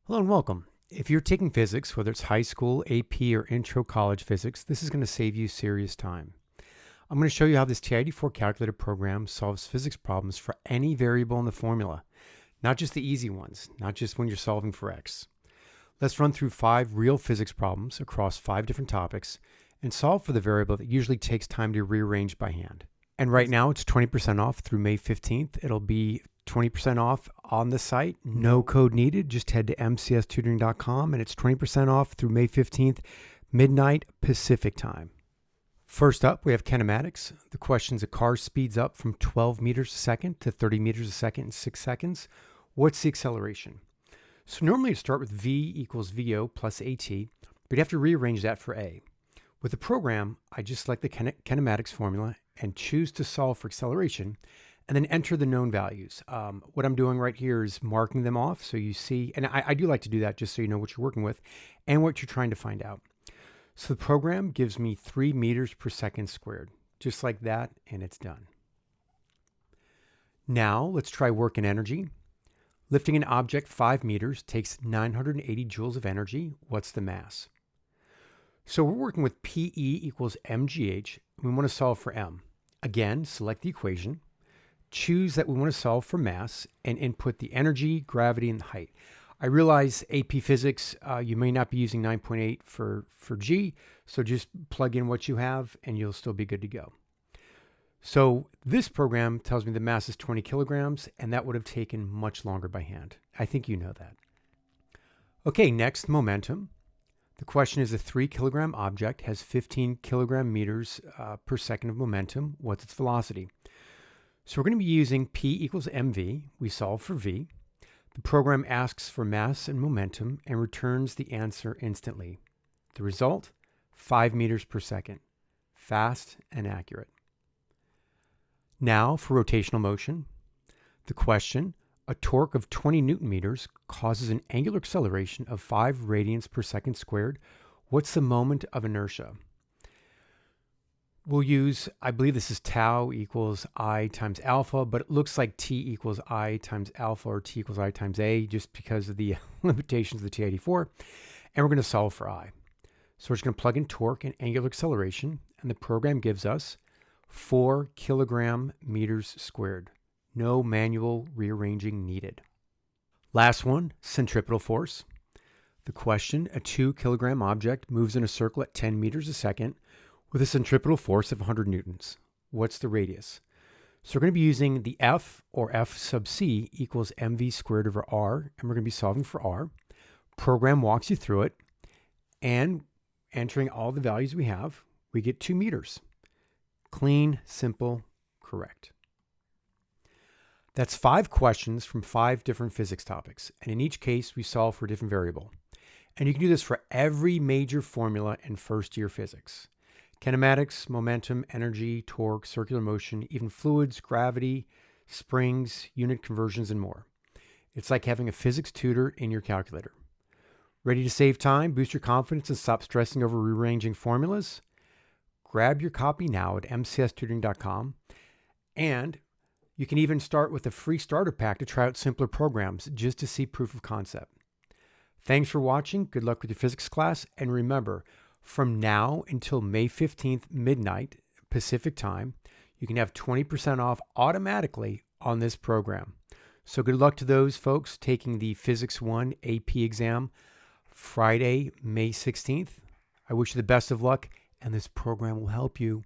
Hello and welcome. If you're taking physics, whether it's high school, AP, or intro college physics, this is going to save you serious time. I'm going to show you how this TI-84 calculator program solves physics problems for any variable in the formula, not just the easy ones, not just when you're solving for x. Let's run through 5 real physics problems across 5 different topics and solve for the variable that usually takes time to rearrange by hand. And right now it's 20% off through May 15th. It'll be 20% off on the site. No code needed. Just head to mcstutoring.com and it's 20% off through May 15th, midnight Pacific time. First up, we have kinematics. The question's: a car speeds up from 12 meters a second to 30 meters a second in 6 seconds. What's the acceleration? So normally you start with v equals vo plus at, but you have to rearrange that for a. With the program, I just select the kinematics formula and choose to solve for acceleration, and then enter the known values. What I'm doing right here is marking them off so you see, and I do like to do that just so you know what you're working with and what you're trying to find out. So the program gives me 3 meters per second squared, just like that, and it's done. Now let's try work and energy. Lifting an object 5 meters takes 980 joules of energy. What's the mass? So we're working with PE equals mgh. We want to solve for m. Again, select the equation. Choose that we want to solve for mass and input the energy, gravity, and the height. I realize AP Physics, you may not be using 9.8 for G, so just plug in what you have and you'll still be good to go. So this program tells me the mass is 20 kilograms, and that would have taken much longer by hand. I think you know that. Okay, next, momentum. The question is: a 3 kilogram object has 15 kilogram meters per second of momentum. What's its velocity? So we're going to be using P equals mv. We solve for v. The program asks for mass and momentum and returns the answer instantly. The result: 5 meters per second. Fast and accurate. Now for rotational motion. The question: a torque of 20 newton meters causes an angular acceleration of 5 radians per second squared. What's the moment of inertia? We'll use, I believe this is tau equals I times alpha, but it looks like t equals I times alpha or t equals I times a, just because of the limitations of the TI-84. And we're going to solve for I. So we're just going to plug in torque and angular acceleration, and the program gives us 4 kilogram meters squared. No manual rearranging needed. Last one, centripetal force. The question: a 2 kilogram object moves in a circle at 10 meters a second with a centripetal force of 100 newtons. What's the radius? So we're going to be using the F, or F sub c, equals mv squared over r, and we're going to be solving for r. Program walks you through it, and entering all the values we have, we get 2 meters. Clean, simple, correct. That's 5 questions from 5 different physics topics, and in each case we solve for a different variable. And you can do this for every major formula in first-year physics. Kinematics, momentum, energy, torque, circular motion, even fluids, gravity, springs, unit conversions, and more. It's like having a physics tutor in your calculator. Ready to save time, boost your confidence, and stop stressing over rearranging formulas? Grab your copy now at mcstutoring.com, and you can even start with a free starter pack to try out simpler programs just to see proof of concept. Thanks for watching. Good luck with your physics class, and remember, from now until May 15th, midnight Pacific time, you can have 20% off automatically on this program. So good luck to those folks taking the Physics 1 AP exam Friday, May 16th. I wish you the best of luck, and this program will help you.